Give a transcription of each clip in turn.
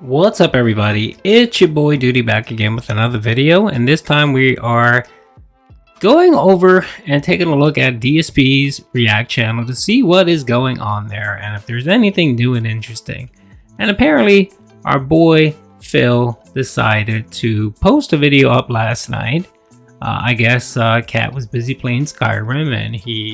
What's up, everybody? It's your boy Duty back again with another video, and this time we are going over and taking a look at DSP's React channel to see what is going on there and if there's anything new and interesting. And apparently our boy Phil decided to post a video up last night. I guess Cat was busy playing Skyrim and he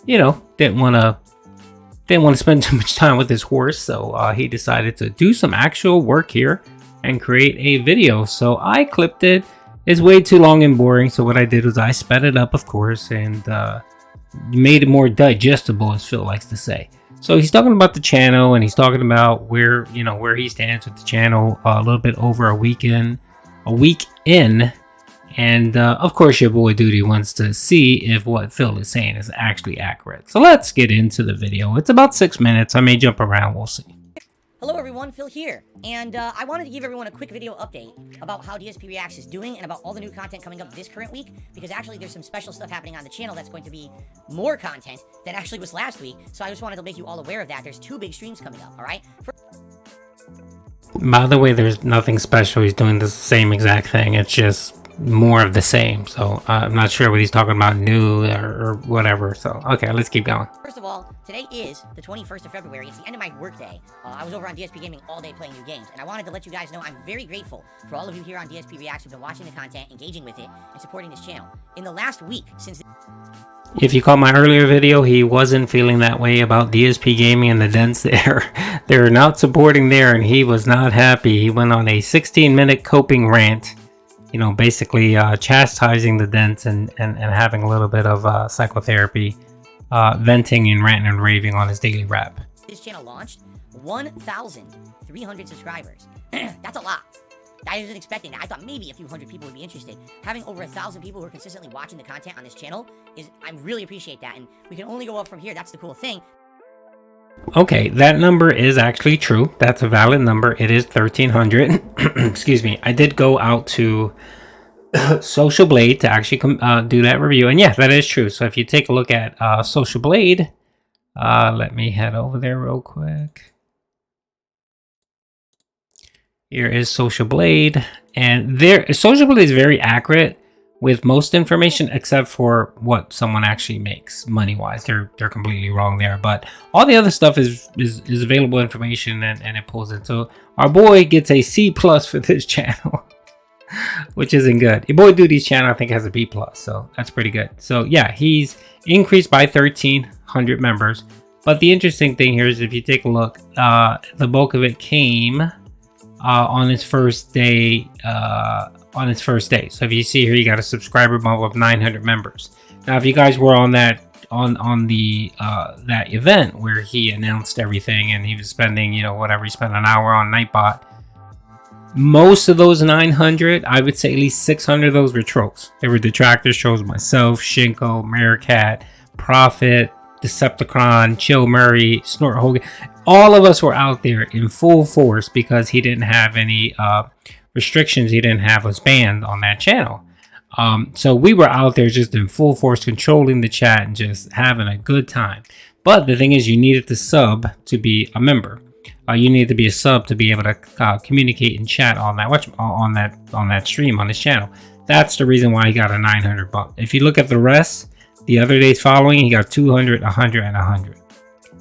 didn't want to spend too much time with his horse, so he decided to do some actual work here and create a video. So I clipped it. It's way too long and boring, so what I did was I sped it up, of course, and made it more digestible, as Phil likes to say. So he's talking about the channel, and he's talking about where he stands with the channel a little bit over a week in. And of course, your boy Duty wants to see if what Phil is saying is actually accurate. So let's get into the video. It's about 6 minutes. I may jump around. We'll see. Hello everyone, Phil here. And I wanted to give everyone a quick video update about how DSPReacts is doing and about all the new content coming up this current week. Because actually there's some special stuff happening on the channel that's going to be more content than actually was last week. So I just wanted to make you all aware of that. There's 2 big streams coming up, alright? By the way, there's nothing special. He's doing the same exact thing. It's just more of the same. So I'm not sure what he's talking about new or whatever. So okay, let's keep going. First of all, today is the 21st of February. It's the end of my workday. I was over on DSP Gaming all day playing new games, and I wanted to let you guys know I'm very grateful for all of you here on DSPReacts who've been watching the content, engaging with it, and supporting this channel. In the last week, since... If you caught my earlier video, he wasn't feeling that way about DSP Gaming and the dents there. They're not supporting there, and he was not happy. He went on a 16-minute coping rant, basically chastising the dents and having a little bit of psychotherapy, venting and ranting and raving on his daily rap. This channel launched 1,300 subscribers. That's a lot. I wasn't expecting that. I thought maybe a few hundred people would be interested. Having over 1,000 people who are consistently watching the content on this channel I really appreciate that, and we can only go up from here. That's the cool thing. Okay, that number is actually true. That's a valid number. It is 1,300. Excuse me. I did go out to Social Blade to actually do that review, and yeah, that is true. So if you take a look at Social Blade, let me head over there real quick. Here is Social Blade, and Social Blade is very accurate with most information except for what someone actually makes money-wise. They're completely wrong there, but all the other stuff is available information, and it pulls it. So our boy gets a C+ for this channel, which isn't good. Your boy Duty's channel I think has a B+, so that's pretty good. So yeah, he's increased by 1,300 members. But the interesting thing here is if you take a look, the bulk of it came on his first day. So if you see here, you got a subscriber bump of 900 members. Now, if you guys were on that that event where he announced everything and he was spending whatever, he spent an hour on Nightbot, most of those 900, I would say at least 600 of those were trolls. They were detractors, trolls. Myself, Shinko, Meerkat, Prophet, Decepticon, Chill Murray, Snort Hogan. All of us were out there in full force because he didn't have any restrictions. He didn't have us banned on that channel. So we were out there just in full force, controlling the chat and just having a good time. But the thing is, you needed to sub to be a member. You needed to be a sub to be able to communicate and chat on that stream on this channel. That's the reason why he got a 900 bump. If you look at the rest, the other days following, he got 200, 100, and 100.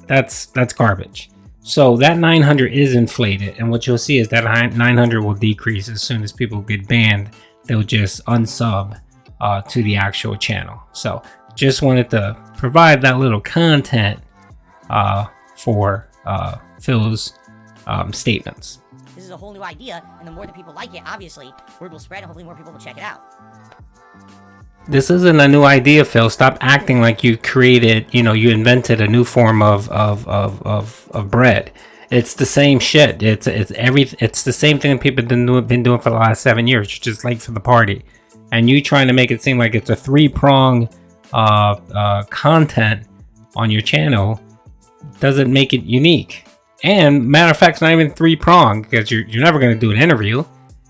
That's garbage. So that 900 is inflated, and what you'll see is that 900 will decrease as soon as people get banned. They'll just unsub to the actual channel. So just wanted to provide that little content for Phil's statements. This is a whole new idea, and the more that people like it, obviously, word will spread, and hopefully more people will check it out. This isn't a new idea, Phil. Stop acting like you created, you invented a new form of bread. It's the same shit. It's the same thing that people have been doing for the last 7 years. You're just late for the party, and you trying to make it seem like it's a 3-prong content on your channel doesn't make it unique. And matter of fact, it's not even 3-prong because you're never going to do an interview.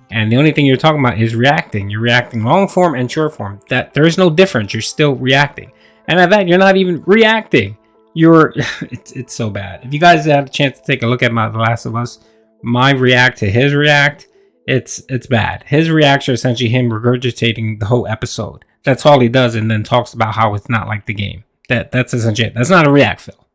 And the only thing you're talking about is reacting. You're reacting long form and short form. That there's no difference. You're still reacting. And at that, you're not even reacting. It's so bad. If you guys had a chance to take a look at my The Last of Us my react to his react, it's bad. His reacts are essentially him regurgitating the whole episode. That's all he does, and then talks about how it's not like the game. That's essentially it. That's not a react, Phil.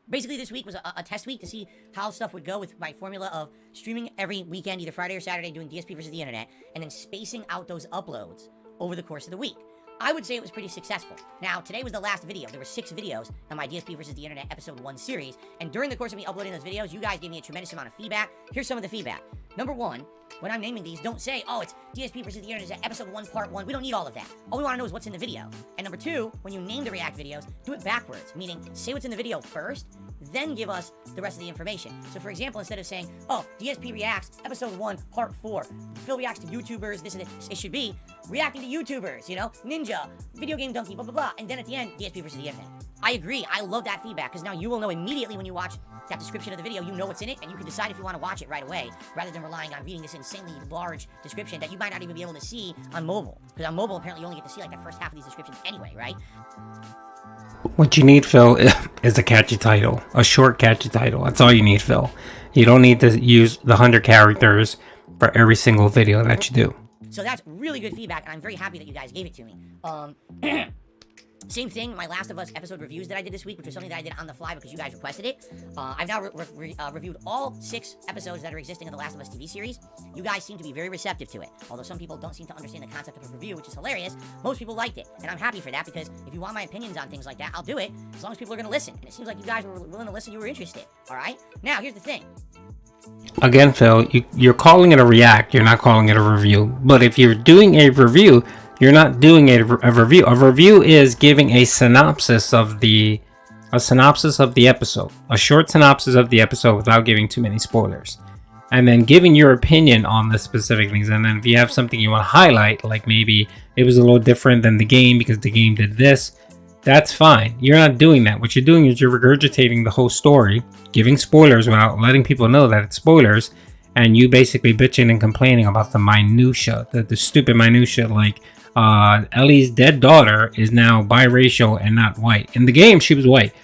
Basically, this week was a test week to see how stuff would go with my formula of streaming every weekend, either Friday or Saturday, doing DSP versus the internet, and then spacing out those uploads over the course of the week. I would say it was pretty successful. Now, today was the last video. There were 6 videos on my DSP versus the Internet Episode 1 series, and during the course of me uploading those videos, you guys gave me a tremendous amount of feedback. Here's some of the feedback. Number 1, when I'm naming these, don't say, oh, it's DSP versus the Internet Episode 1 Part 1. We don't need all of that. All we want to know is what's in the video. And number 2, when you name the React videos, do it backwards, meaning say what's in the video first, then give us the rest of the information. So, for example, instead of saying, oh, DSP Reacts, Episode 1, Part 4, Phil reacts to YouTubers, this and this, it should be reacting to YouTubers, you know, Ninja, Video Game Donkey, blah, blah, blah, and then at the end, DSP versus the Internet. I agree. I love that feedback, because now you will know immediately when you watch that description of the video, you know what's in it, and you can decide if you want to watch it right away, rather than relying on reading this insanely large description that you might not even be able to see on mobile. Because on mobile, apparently, you only get to see, like, the first half of these descriptions anyway, right? What you need, Phil, is a catchy title. A short, catchy title. That's all you need, Phil. You don't need to use the 100 characters for every single video that you do. So that's really good feedback, and I'm very happy that you guys gave it to me. Same thing, my Last of Us episode reviews that I did this week, which was something that I did on the fly because you guys requested it. I've now reviewed all 6 episodes that are existing of the Last of Us TV series. You guys seem to be very receptive to it. Although some people don't seem to understand the concept of a review, which is hilarious, most people liked it. And I'm happy for that, because if you want my opinions on things like that, I'll do it, as long as people are going to listen. And it seems like you guys were willing to listen, you were interested. Alright? Now, here's the thing. Again, Phil, you're calling it a react, you're not calling it a review. But if you're doing a review, you're not doing a review. A review is giving a synopsis of the episode, a short synopsis of the episode without giving too many spoilers, and then giving your opinion on the specific things. And then if you have something you want to highlight, like maybe it was a little different than the game because the game did this, that's fine. You're not doing that. What you're doing is you're regurgitating the whole story, giving spoilers without letting people know that it's spoilers, and you basically bitching and complaining about the minutia, the stupid minutia, like Ellie's dead daughter is now biracial and not white. In the game, she was white.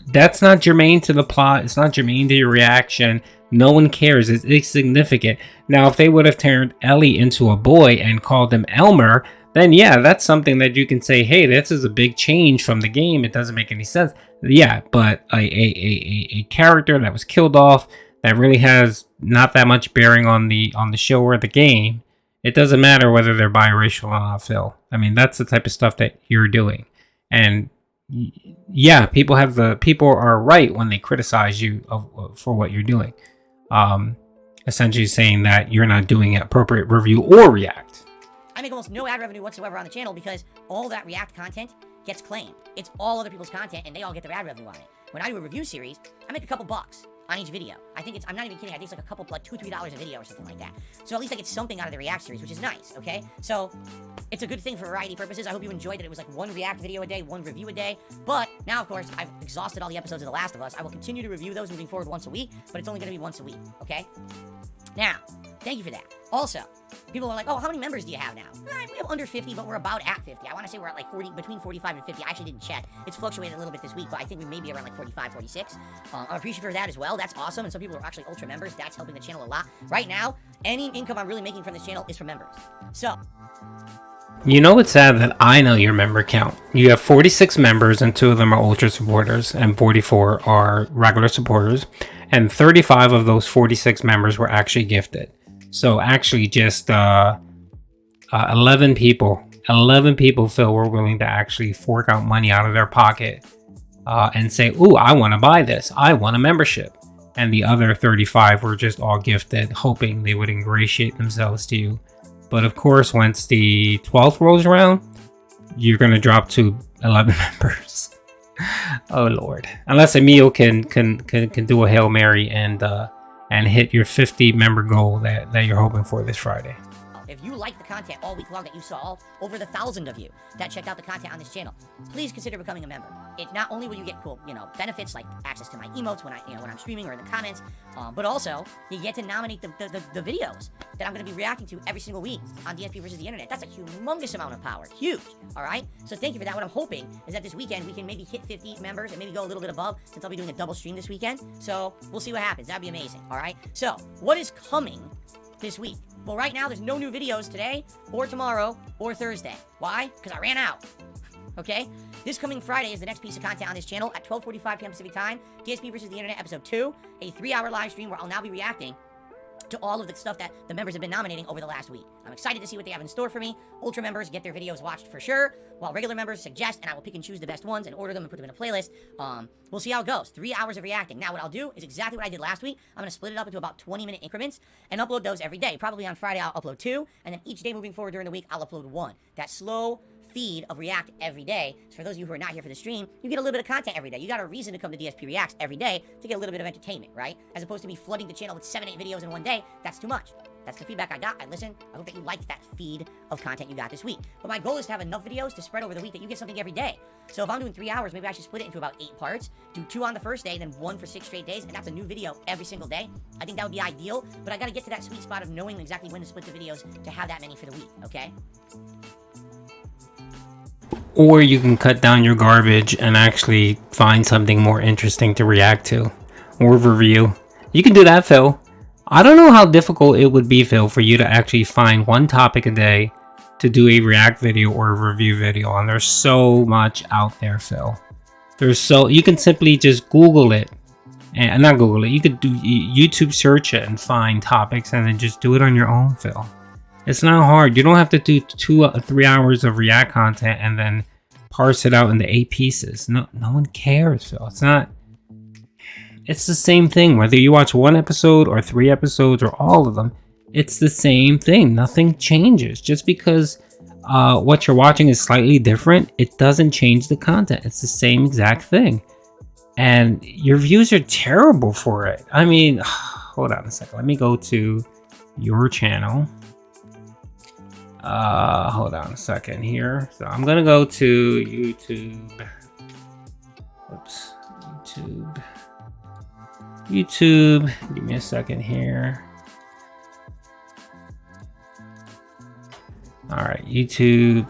That's not germane to the plot. It's not germane to your reaction. No one cares. It's insignificant. Now, if they would have turned Ellie into a boy and called him Elmer, then yeah, that's something that you can say, hey, this is a big change from the game. It doesn't make any sense. Yeah, but a character that was killed off that really has not that much bearing on the show or the game, it doesn't matter whether they're biracial or not, Phil. I mean, that's the type of stuff that you're doing. And yeah, people are right when they criticize you for what you're doing. Essentially saying that you're not doing an appropriate review or react. I make almost no ad revenue whatsoever on the channel because all that React content gets claimed. It's all other people's content, and they all get their ad revenue on it. When I do a review series, I make a couple bucks on each video. I think I'm not even kidding, I think it's like a couple, like $2 or $3 a video or something like that. So at least I get something out of the React series, which is nice, okay? So it's a good thing for variety purposes. I hope you enjoyed that it was like 1 React video a day, 1 review a day. But now, of course, I've exhausted all the episodes of The Last of Us. I will continue to review those moving forward once a week, but it's only going to be once a week, okay? Now, thank you for that. Also, people are like, oh, how many members do you have now? We have under 50, but we're about at 50. I want to say we're at like 40, between 45 and 50. I actually didn't check. It's fluctuated a little bit this week, but I think we may be around like 45, 46. I'm appreciative of that as well. That's awesome. And some people are actually ultra members. That's helping the channel a lot. Right now, any income I'm really making from this channel is from members. So, you know what's sad? That I know your member count. You have 46 members, and 2 of them are ultra supporters, and 44 are regular supporters, and 35 of those 46 members were actually gifted. So actually just 11 people, Phil, were willing to actually fork out money out of their pocket and say, ooh, I want to buy this. I want a membership. And the other 35 were just all gifted, hoping they would ingratiate themselves to you. But of course, once the 12th rolls around, you're going to drop to 11 members. Oh, Lord. Unless Emil can do a Hail Mary and hit your 50 member goal that you're hoping for this Friday. if you like the content all week long that you saw, over the 1,000 of you that checked out the content on this channel, please consider becoming a member. It not only will you get cool, benefits like access to my emotes when I'm streaming or in the comments, but also you get to nominate the videos that I'm going to be reacting to every single week on DSP versus the internet. That's a humongous amount of power. Huge. All right. So thank you for that. What I'm hoping is that this weekend we can maybe hit 50 members and maybe go a little bit above, since I'll be doing a double stream this weekend. So we'll see what happens. That'd be amazing. All right. So what is coming this week? Well, right now there's no new videos today or tomorrow or Thursday. Why? Because I ran out. Okay? This coming Friday is the next piece of content on this channel at 12:45 p.m. Pacific time. DSP versus the internet episode 2, a 3-hour live stream where I'll now be reacting to all of the stuff that the members have been nominating over the last week. I'm excited to see what they have in store for me. Ultra members get their videos watched for sure, while regular members suggest, and I will pick and choose the best ones and order them and put them in a playlist. We'll see how it goes. 3 hours of reacting. Now, what I'll do is exactly what I did last week. I'm going to split it up into about 20-minute increments and upload those every day. Probably on Friday, I'll upload 2, and then each day moving forward during the week, I'll upload 1. That slow feed of React every day. So for those of you who are not here for the stream, you get a little bit of content every day. You got a reason to come to DSP Reacts every day to get a little bit of entertainment, right? As opposed to me flooding the channel with 7-8 videos in one day. That's too much. That's the feedback I got. I listened. I hope that you liked that feed of content you got this week. But my goal is to have enough videos to spread over the week that you get something every day. So if I'm doing 3 hours, maybe I should split it into about 8 parts. Do 2 on the first day, then 1 for 6 straight days, and that's a new video every single day. I think that would be ideal, but I got to get to that sweet spot of knowing exactly when to split the videos to have that many for the week, okay? Or you can cut down your garbage and actually find something more interesting to react to or review. You can do that, Phil. I don't know how difficult it would be, Phil, for you to actually find one topic a day to do a react video or a review video. And there's so much out there, Phil. You can simply just Google it. And not Google it. You could do YouTube search it and find topics and then just do it on your own, Phil. It's not hard. You don't have to do 3 hours of React content and then parse it out into 8 pieces. No one cares, Phil. It's the same thing. Whether you watch 1 episode or 3 episodes or all of them, it's the same thing. Nothing changes. Just because what you're watching is slightly different, it doesn't change the content. It's the same exact thing. And your views are terrible for it. I mean, hold on a second. Let me go to your channel. Hold on a second here. So I'm gonna go to YouTube. Oops, YouTube. Give me a second here. All right, YouTube.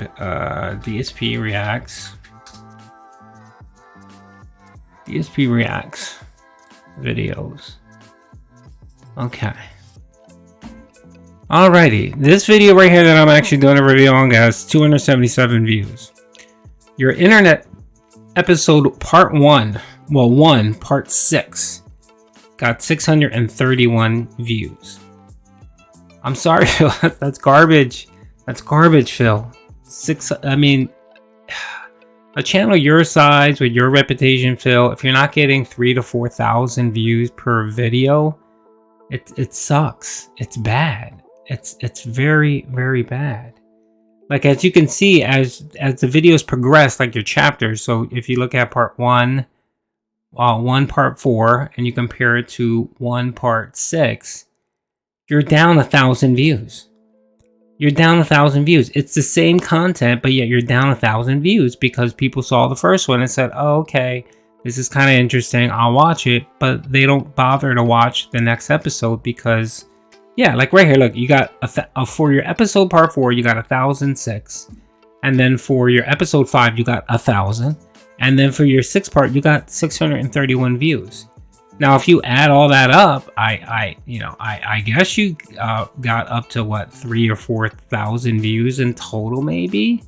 DSP Reacts. DSP Reacts videos. Okay. Alrighty, this video right here that I'm actually doing a review on has 277 views. Your internet episode part 1, part 6, got 631 views. I'm sorry, Phil, that's garbage. That's garbage, Phil. A channel your size with your reputation, Phil, if you're not getting 3,000 to 4,000 views per video, it sucks. It's bad. It's very, very bad. Like, as you can see, as the videos progress, like your chapters. So if you look at part 1, 1 part 4, and you compare it to 1 part 6, you're down 1,000 views. You're down 1,000 views. It's the same content, but yet you're down 1,000 views because people saw the first one and said, "Oh, okay, this is kind of interesting. I'll watch it," but they don't bother to watch the next episode because. Yeah, like right here, look, you got for your episode part 4, you got 1,006. And then for your episode 5, you got 1,000. And then for your 6th part, you got 631 views. Now, if you add all that up, I guess you got up to what, 3,000 or 4,000 views in total, maybe?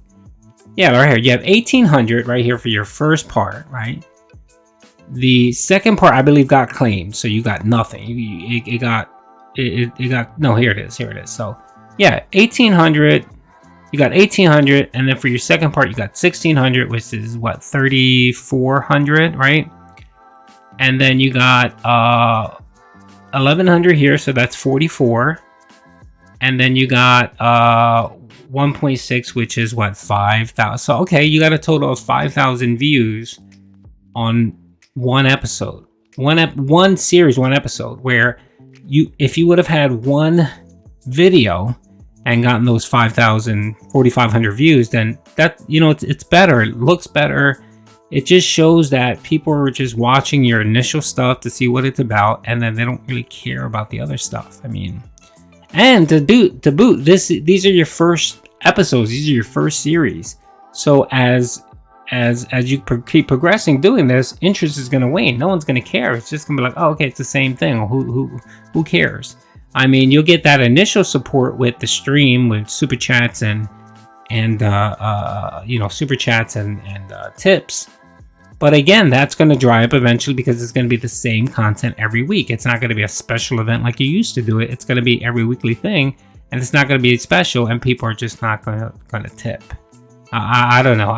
Yeah, right here, you have 1,800 right here for your first part, right? The second part, I believe, got claimed, so you got nothing. It got no, here it is. So yeah, 1,800, you got 1,800, and then for your second part you got 1,600, which is what, 3,400, right? And then you got 1,100 here, so that's 44, and then you got 1.6, which is what, 5,000. So okay, you got a total of 5,000 views on one episode, one series, one episode, where if you would have had one video and gotten those 5,000, 4,500 views, then that, you know, it's better. It looks better. It just shows that people are just watching your initial stuff to see what it's about, and then they don't really care about the other stuff. I mean, and to boot, these are your first episodes. These are your first series. So as you keep progressing doing this, interest is going to wane. No one's going to care. It's just going to be like, oh, okay, it's the same thing. Who cares? I mean, you'll get that initial support with the stream, with super chats and you know, super chats and tips. But again, that's going to dry up eventually because it's going to be the same content every week. It's not going to be a special event like you used to do it. It's going to be every weekly thing, and it's not going to be special, and people are just not going to tip. I don't know.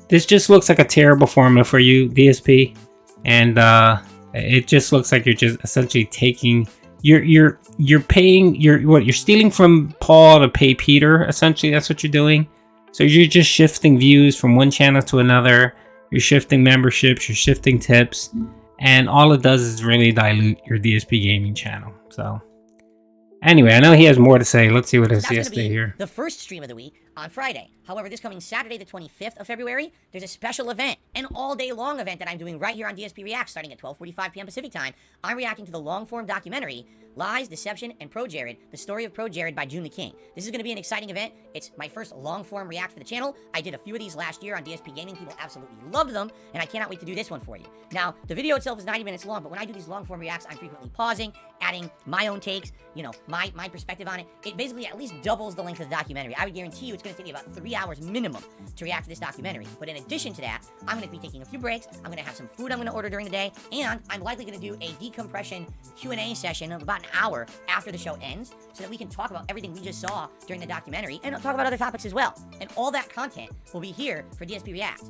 This just looks like a terrible formula for you, DSP, and it just looks like you're just essentially taking you're stealing from Paul to pay Peter. Essentially, that's what you're doing. So you're just shifting views from one channel to another. You're shifting memberships, you're shifting tips, and all it does is really dilute your DSP gaming channel. So anyway, I know he has more to say. Let's see what his DSP here. The first stream of the week on Friday. However, this coming Saturday, the 25th of February, there's a special event, an all-day-long event that I'm doing right here on DSP Reacts, starting at 12:45 p.m. Pacific time. I'm reacting to the long-form documentary, Lies, Deception, and Pro Jared, the story of Pro Jared by June the King. This is going to be an exciting event. It's my first long-form react for the channel. I did a few of these last year on DSP Gaming. People absolutely loved them, and I cannot wait to do this one for you. Now, the video itself is 90 minutes long, but when I do these long-form reacts, I'm frequently pausing, adding my own takes, you know, my perspective on it. It basically at least doubles the length of the documentary. I would guarantee you it's going to take me about 3 hours minimum to react to this documentary. But in addition to that, I'm going to be taking a few breaks. I'm going to have some food I'm going to order during the day, and I'm likely going to do a decompression Q&A session of about an hour after the show ends, so that we can talk about everything we just saw during the documentary and talk about other topics as well. And all that content will be here for DSP Reacts.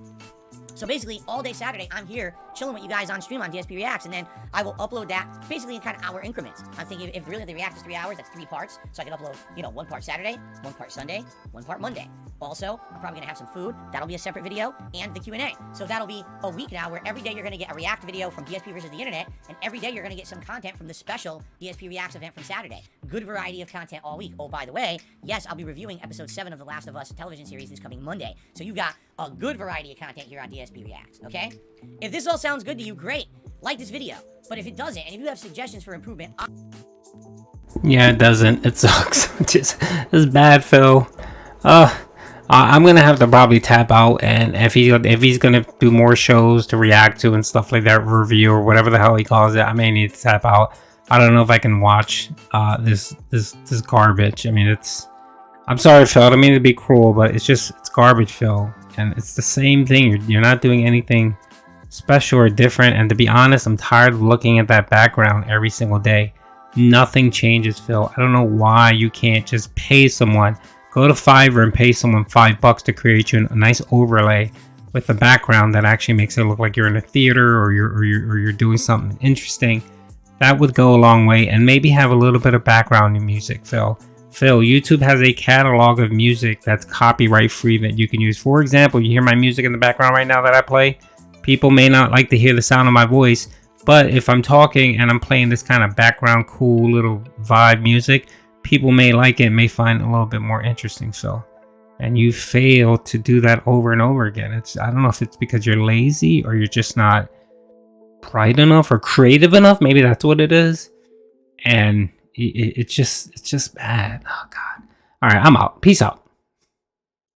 So basically, all day Saturday, I'm here chilling with you guys on stream on DSP Reacts, and then I will upload that basically in kind of hour increments. I'm thinking if really the React is 3 hours, that's 3 parts, so I can upload, you know, 1 part Saturday, 1 part Sunday, 1 part Monday. Also, I'm probably going to have some food. That'll be a separate video, and the Q&A. So that'll be a week now where every day you're going to get a React video from DSP versus the Internet, and every day you're going to get some content from the special DSP Reacts event from Saturday. Good variety of content all week. Oh, by the way, yes, I'll be reviewing episode 7 of The Last of Us television series this coming Monday. So you got a good variety of content here on DSP Reacts, okay? If this all sounds good to you, great. Like this video. But if it doesn't, and if you have suggestions for improvement... Yeah, it doesn't. It sucks. It's bad, Phil. I'm gonna have to probably tap out, and if he's gonna do more shows to react to and stuff like that, review or whatever the hell he calls it, I may need to tap out. I don't know if I can watch this garbage. I mean, I'm sorry, Phil. I don't mean to be cruel, but it's garbage, Phil, and it's the same thing. You're not doing anything special or different. And to be honest, I'm tired of looking at that background every single day. Nothing changes, Phil. I don't know why you can't just pay someone. Go to Fiverr and pay someone $5 to create you a nice overlay with a background that actually makes it look like you're in a theater or you're doing something interesting. That would go a long way, and maybe have a little bit of background in music, Phil. YouTube has a catalog of music that's copyright free that you can use. For example, you hear my music in the background right now that I play. People may not like to hear the sound of my voice, but if I'm talking and I'm playing this kind of background cool little vibe music, people may like it, may find it a little bit more interesting. So, and you fail to do that over and over again. I don't know if it's because you're lazy or you're just not bright enough or creative enough. Maybe that's what it is. And it's just bad. Oh God. All right, I'm out. Peace out.